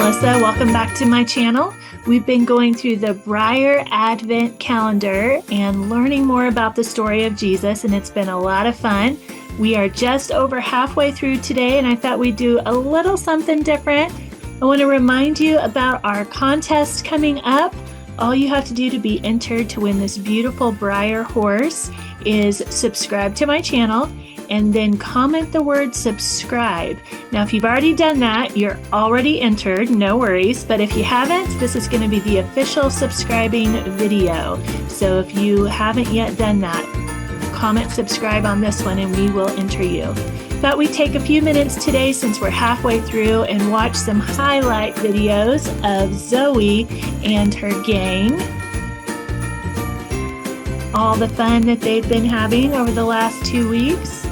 Melissa. Welcome back to my channel. We've been going through the Breyer Advent Calendar and learning more about the story of Jesus, and it's been a lot of fun. We are just over halfway through today, and I thought we'd do a little something different. I want to remind you about our contest coming up. All you have to do to be entered to win this beautiful Breyer horse is subscribe to my channel and then comment the word subscribe. Now, if you've already done that, you're already entered, no worries. But if you haven't, this is going to be the official subscribing video. So if you haven't yet done that, comment subscribe on this one and we will enter you. Thought we'd take a few minutes today since we're halfway through and watch some highlight videos of Zoe and her gang. All the fun that they've been having over the last 2 weeks.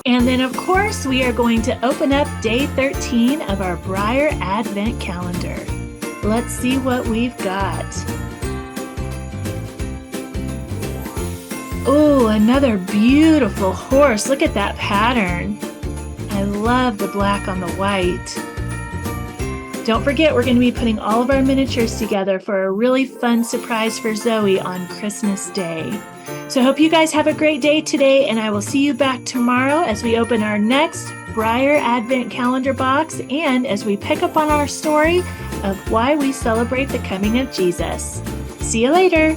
And then, of course, we are going to open up day 13 of our Breyer Advent Calendar. Let's see what we've got. Oh, another beautiful horse. Look at that pattern. I love the black on the white. Don't forget, we're going to be putting all of our miniatures together for a really fun surprise for Zoe on Christmas Day. So I hope you guys have a great day today, and I will see you back tomorrow as we open our next Breyer Advent Calendar box and as we pick up on our story of why we celebrate the coming of Jesus. See you later.